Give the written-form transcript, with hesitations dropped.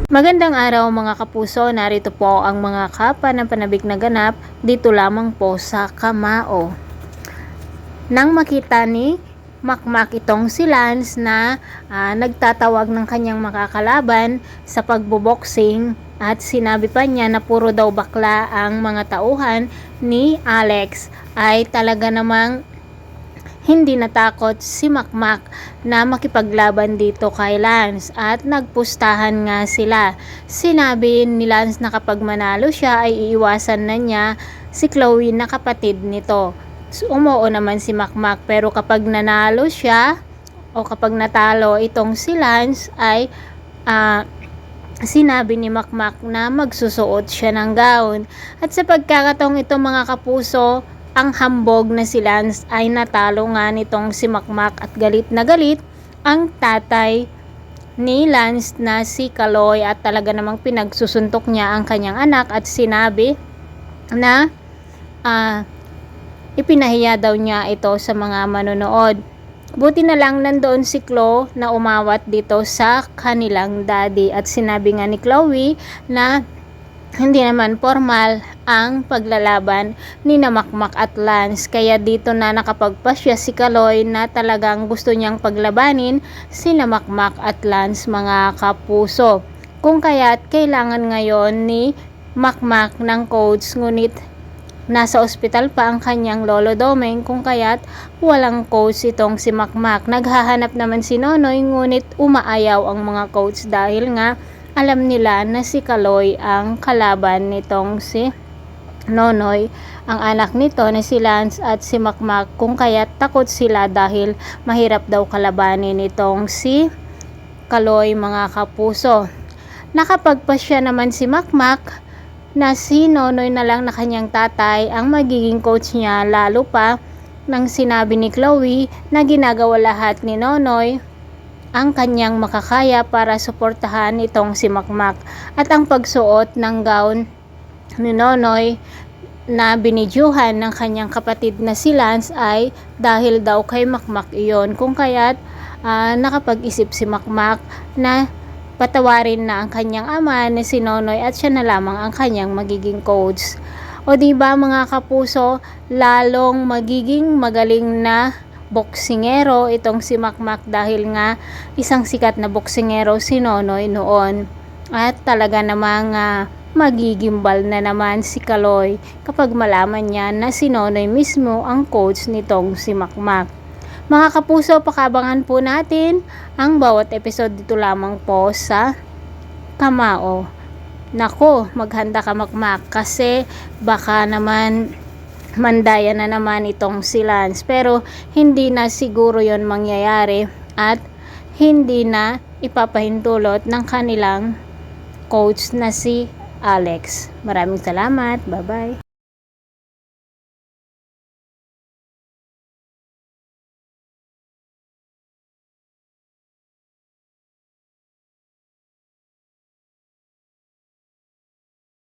Magandang araw mga kapuso, narito po ang mga kapanapanabic na ganap dito lamang po sa Kamao. Nang makita ni Makmak itong si Lance na nagtatawag ng kanyang makakalaban sa pagboboxing at sinabi pa niya na puro daw bakla ang mga tauhan ni Alex, ay talaga namang hindi natakot si Makmak na makipaglaban dito kay Lance at nagpustahan nga sila. Sinabi ni Lance na kapag manalo siya ay iiwasan na niya si Chloe na kapatid nito. Umuo naman si Makmak, pero kapag nanalo siya o kapag natalo itong si Lance ay sinabi ni Makmak na magsusuot siya ng gown. At sa pagkakataong ito mga kapuso, ang hambog na si Lance ay natalo nga nitong si Makmak at galit na galit ang tatay ni Lance na si Kaloy at talaga namang pinagsusuntok niya ang kanyang anak at sinabi na ipinahiya daw niya ito sa mga manonood. Buti na lang nandoon si Chloe na umawat dito sa kanilang daddy at sinabi nga ni Chloe na hindi naman formal ang paglalaban ni Makmak at Lance, kaya dito na nakapagpasya si Kaloy na talagang gusto niyang paglabanin si Makmak at Lance mga kapuso. Kung kaya't kailangan ngayon ni Makmak ng coach, ngunit nasa ospital pa ang kanyang lolo Domeng, kung kaya't walang coach itong si Makmak. Naghahanap naman si Nonoy, ngunit umaayaw ang mga coach dahil nga alam nila na si Kaloy ang kalaban nitong si Nonoy, ang anak nito na si Lance at si Makmak, kung kaya't takot sila dahil mahirap daw kalabanin itong si Kaloy mga kapuso. Nakapagpasya naman si Makmak na si Nonoy na lang na kanyang tatay ang magiging coach niya, lalo pa nang sinabi ni Chloe na ginagawa lahat ni Nonoy ang kanyang makakaya para suportahan itong si Makmak. At ang pagsuot ng gown ni Nonoy na binidyuhan ng kanyang kapatid na si Lance ay dahil daw kay Makmak iyon, kung kaya't nakapag-isip si Makmak na patawarin na ang kanyang ama na si Nonoy at siya na lamang ang kanyang magiging coach. O diba mga kapuso, lalong magiging magaling na boksingero itong si Makmak dahil nga isang sikat na boksingero si Nonoy noon. At talaga namang magigimbal na naman si Kaloy kapag malaman niya na si Nonoy mismo ang coach nitong si Makmak. Mga kapuso, pakabangan po natin ang bawat episode dito lamang po sa Kamao. Nako, maghanda ka Makmak kasi baka naman mandaya na naman itong si Lance, pero hindi na siguro yon mangyayari at hindi na ipapahintulot ng kanilang coach na si Alex. Maraming salamat, bye bye.